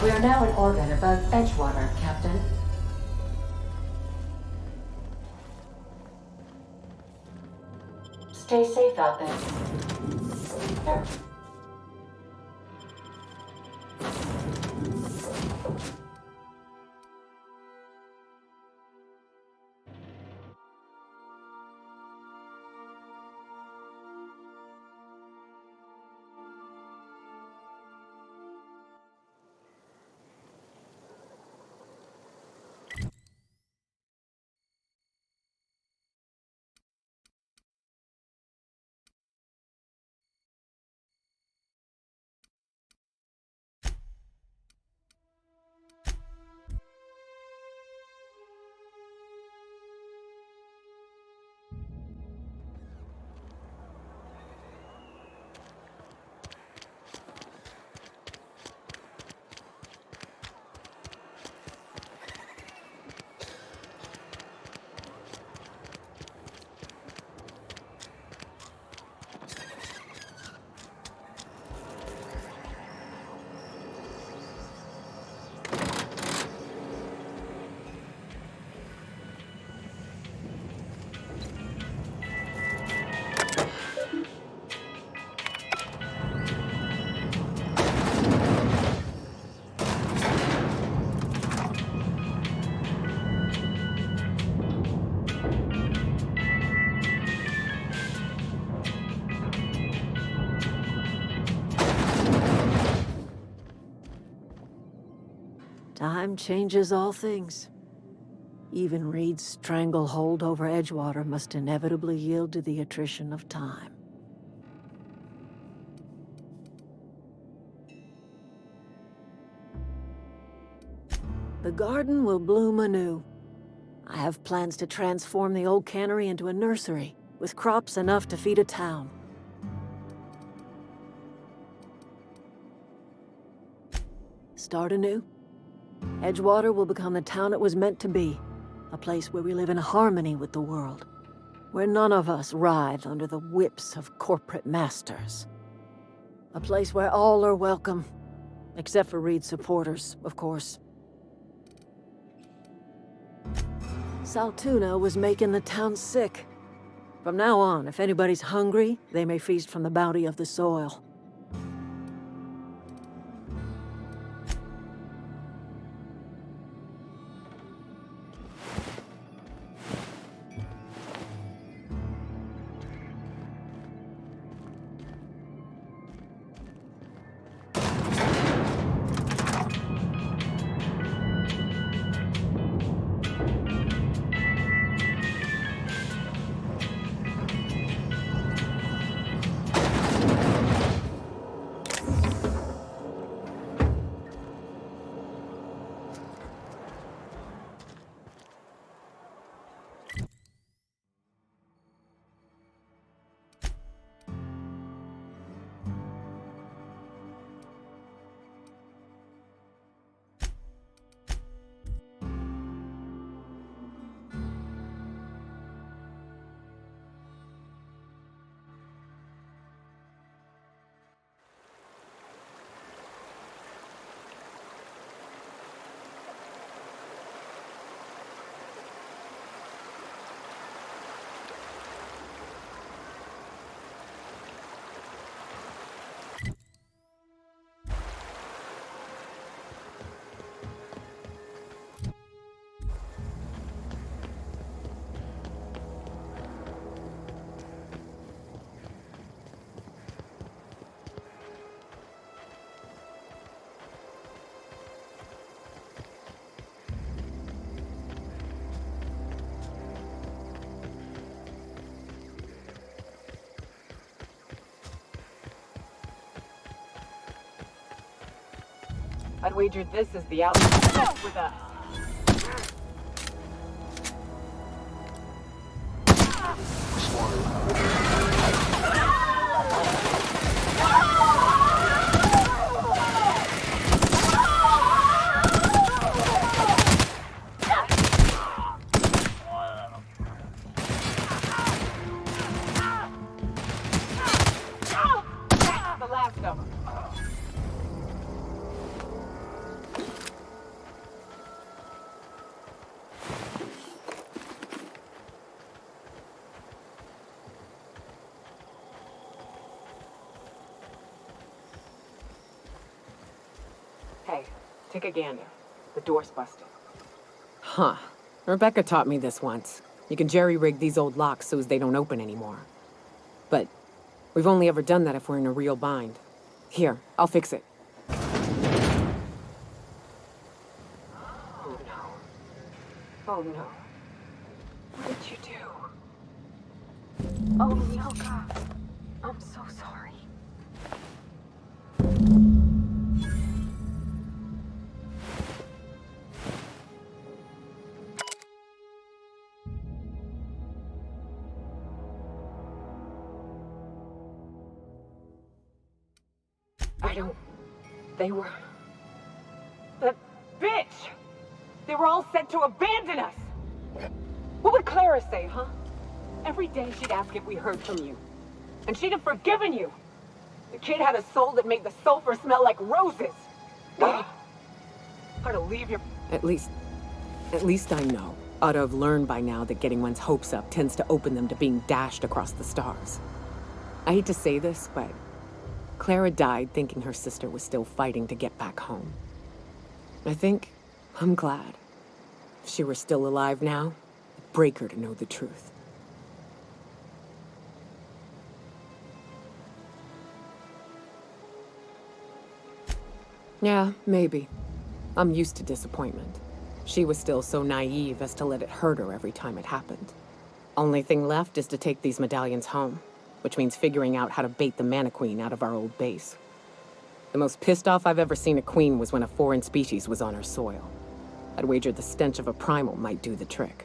[SPEAKER 1] We are now in orbit above Edgewater, Captain. Stay safe out there.
[SPEAKER 8] Time changes all things. Even Reed's stranglehold over Edgewater must inevitably yield to the attrition of time. The garden will bloom anew. I have plans to transform the old cannery into a nursery, with crops enough to feed a town. Start anew. Edgewater will become the town it was meant to be, a place where we live in harmony with the world, where none of us writhe under the whips of corporate masters. A place where all are welcome, except for Reed supporters, of course. Saltuna was making the town sick. From now on, if anybody's hungry, they may feast from the bounty of the soil.
[SPEAKER 4] I'd wager this is the outlet with us.
[SPEAKER 3] The last of them. Take a gander. The door's busted.
[SPEAKER 4] Huh. Rebecca taught me this once. You can jerry-rig these old locks so as they don't open anymore. But we've only ever done that if we're in a real bind. Here, I'll fix it.
[SPEAKER 3] Oh no. Oh no. What did you do? Oh, Myoka. I'm so sorry. They were... That bitch! They were all set to abandon us! What would Clara say, huh? Every day she'd ask if we heard from you. And she'd have forgiven you. The kid had a soul that made the sulfur smell like roses. How to leave your...
[SPEAKER 4] At least I know. Ought to have learned by now that getting one's hopes up tends to open them to being dashed across the stars. I hate to say this, but Clara died thinking her sister was still fighting to get back home. I think I'm glad. If she were still alive now, it'd break her to know the truth. Yeah, maybe. I'm used to disappointment. She was still so naive as to let it hurt her every time it happened. Only thing left is to take these medallions home, which means figuring out how to bait the Mantiqueen out of our old base. The most pissed off I've ever seen a queen was when a foreign species was on her soil. I'd wager the stench of a primal might do the trick.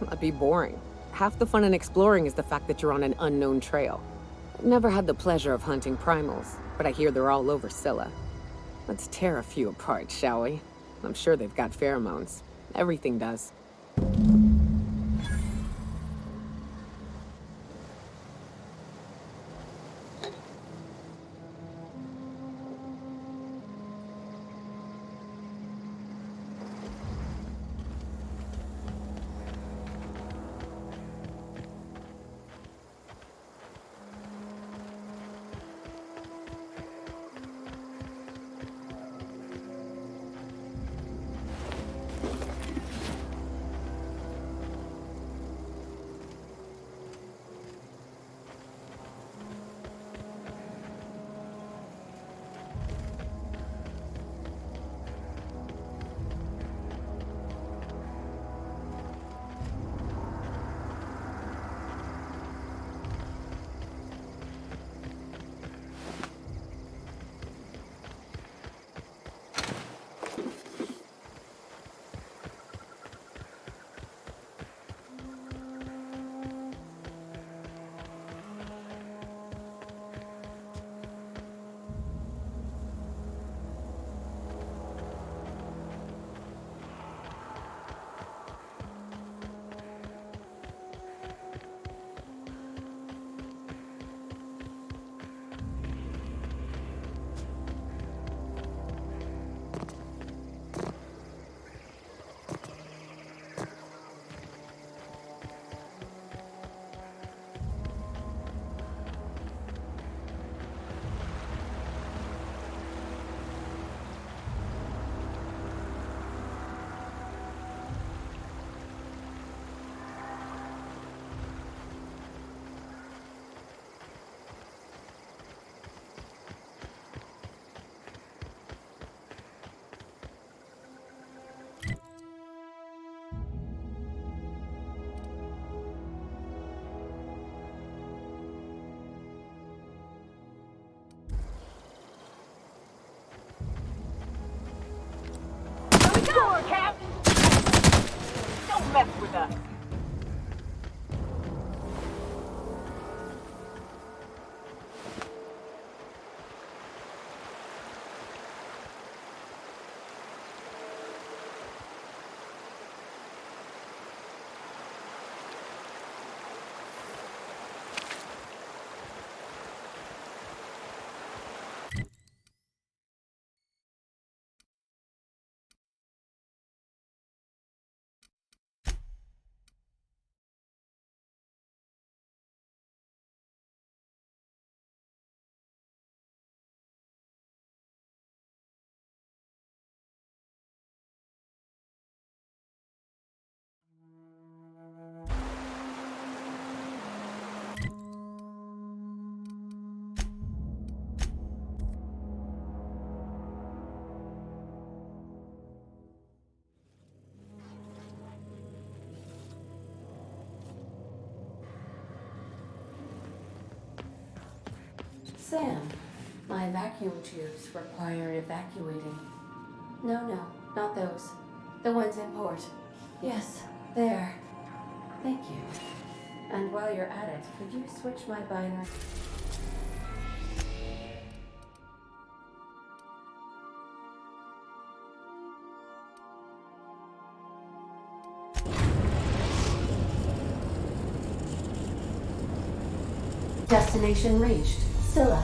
[SPEAKER 4] That'd be boring. Half the fun in exploring is the fact that you're on an unknown trail. I've never had the pleasure of hunting primals, but I hear they're all over Scylla. Let's tear a few apart, shall we? I'm sure they've got pheromones. Everything does.
[SPEAKER 3] Door, Cap! Don't mess with us.
[SPEAKER 1] Sam, my vacuum tubes require evacuating. No, not those. The ones in port. Yes, there. Thank you. And while you're at it, could you switch my binary? Destination reached. Scylla.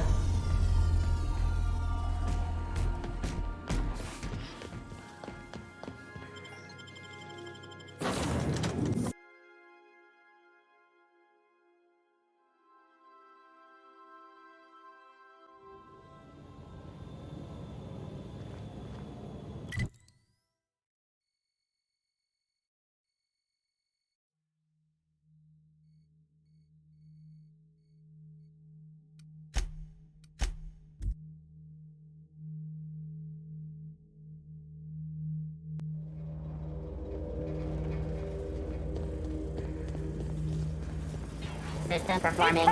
[SPEAKER 5] System performing.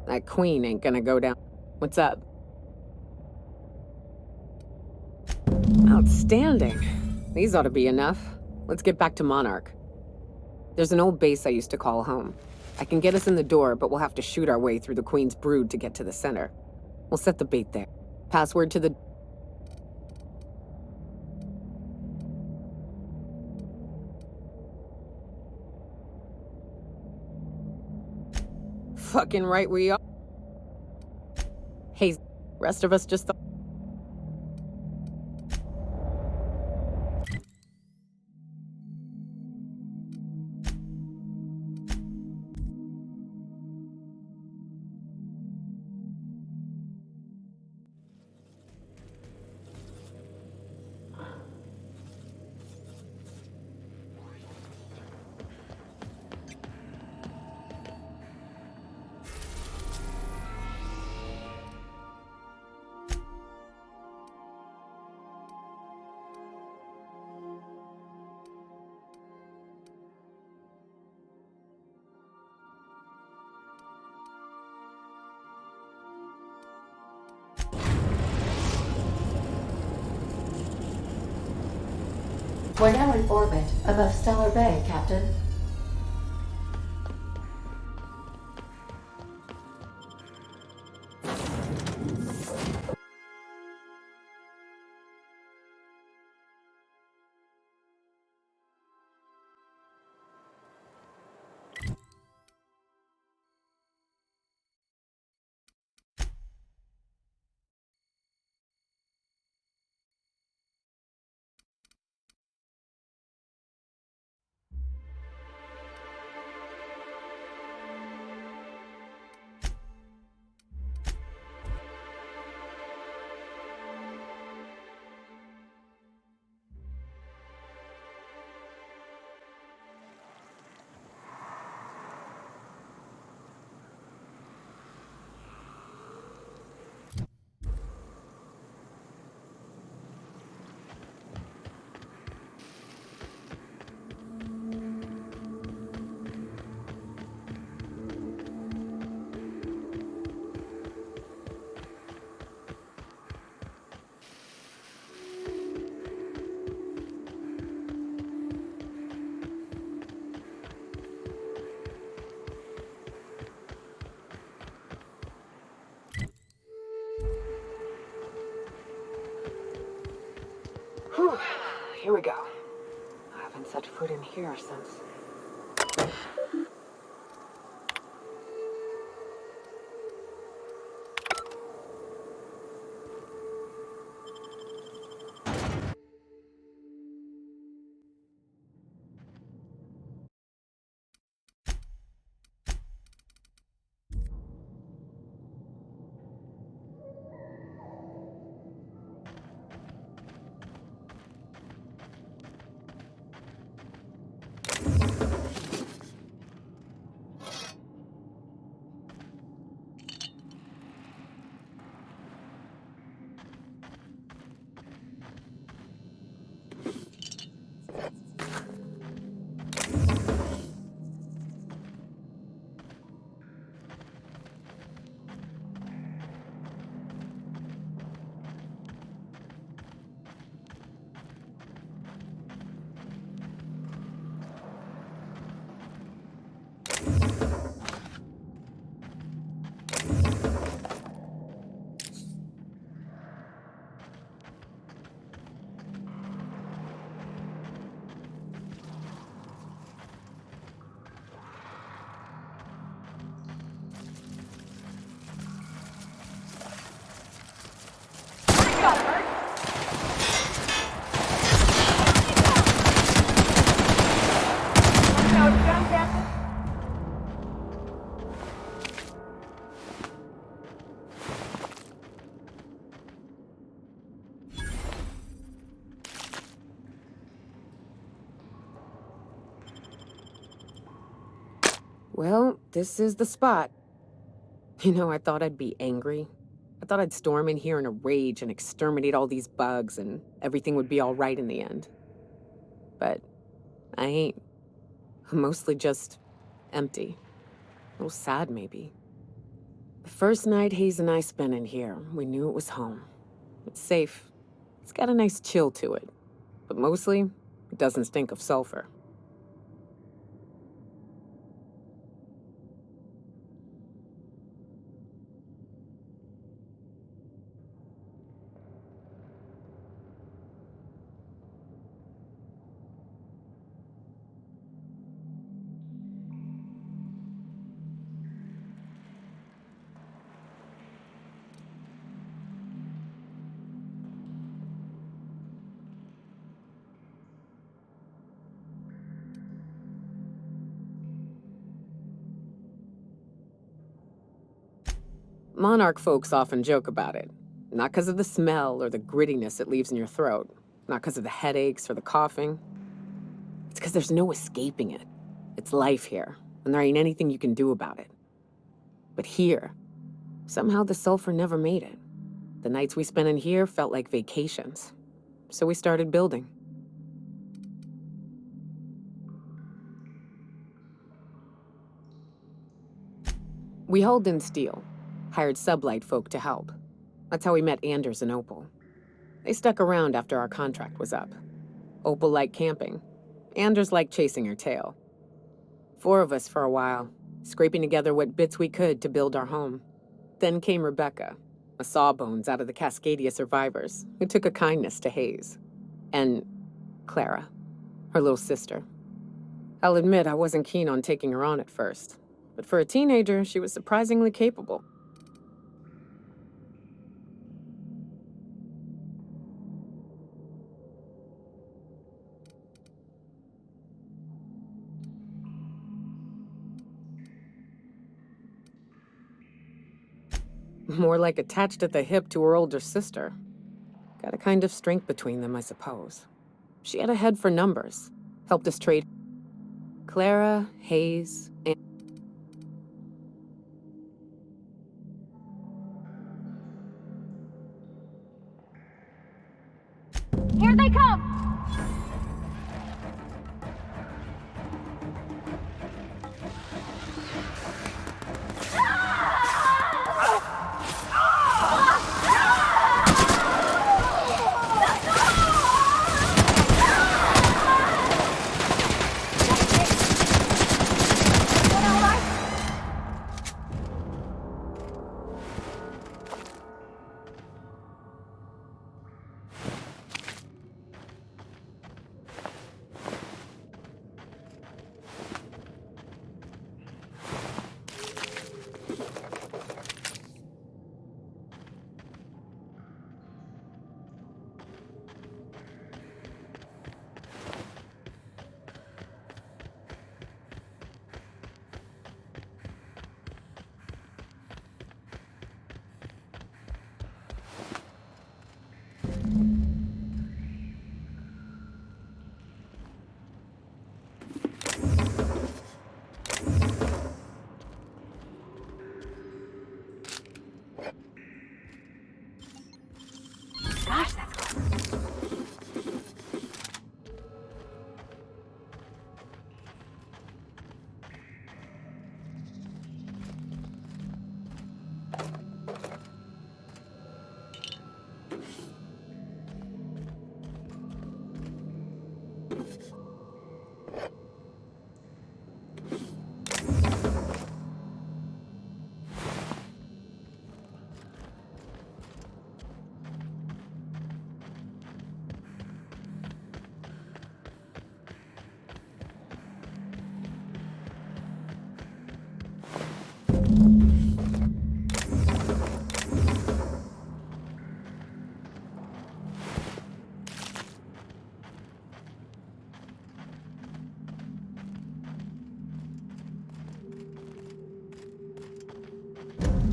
[SPEAKER 4] That queen ain't gonna go down. What's up? Outstanding. These ought to be enough. Let's get back to Monarch. There's an old base I used to call home. I can get us in the door, but we'll have to shoot our way through the Queen's brood to get to the center. We'll set the bait there. Password to the... Fucking right we are. Hey, rest of us just thought...
[SPEAKER 1] We're now in orbit above Stellar Bay, Captain.
[SPEAKER 4] Whew, here we go. I haven't set foot in here since... Well, this is the spot. You know, I thought I'd be angry. I thought I'd storm in here in a rage and exterminate all these bugs and everything would be all right in the end. But I ain't. I'm mostly just empty. A little sad, maybe. The first night Hayes and I spent in here, we knew it was home. It's safe. It's got a nice chill to it. But mostly, it doesn't stink of sulfur. Monarch folks often joke about it. Not because of the smell or the grittiness it leaves in your throat. Not because of the headaches or the coughing. It's because there's no escaping it. It's life here, and there ain't anything you can do about it. But here, somehow the sulfur never made it. The nights we spent in here felt like vacations. So we started building. We hauled in steel. Hired sublight folk to help. That's how we met Anders and Opal. They stuck around after our contract was up. Opal liked camping. Anders liked chasing her tail. 4 of us for a while, scraping together what bits we could to build our home. Then came Rebecca, a sawbones out of the Cascadia survivors, who took a kindness to Hayes. And Clara, her little sister. I'll admit I wasn't keen on taking her on at first, but for a teenager, she was surprisingly capable. More like attached at the hip to her older sister. Got a kind of strength between them, I suppose. She had a head for numbers. Helped us trade Clara, Hayes, and...
[SPEAKER 2] Here they come! Gosh, that's clever.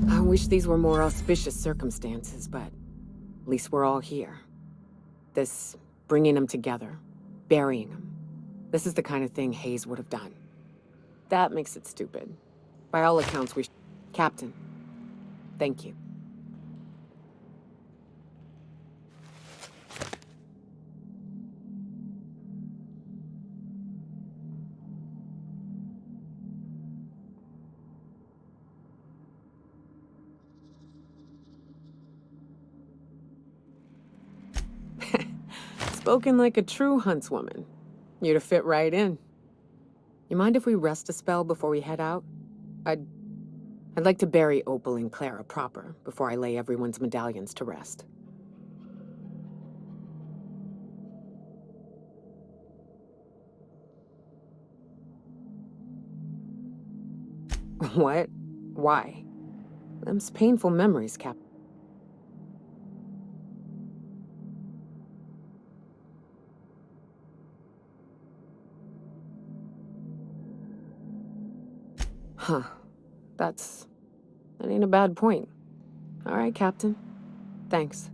[SPEAKER 4] I wish these were more auspicious circumstances, but at least we're all here. This bringing them together, burying them. This is the kind of thing Hayes would have done. That makes it stupid. By all accounts, we Captain, thank you. Spoken like a true huntswoman. You'd have fit right in. You mind if we rest a spell before we head out? I'd like to bury Opal and Clara proper before I lay everyone's medallions to rest. What? Why? Them's painful memories, Cap. Huh. That ain't a bad point. All right, Captain. Thanks.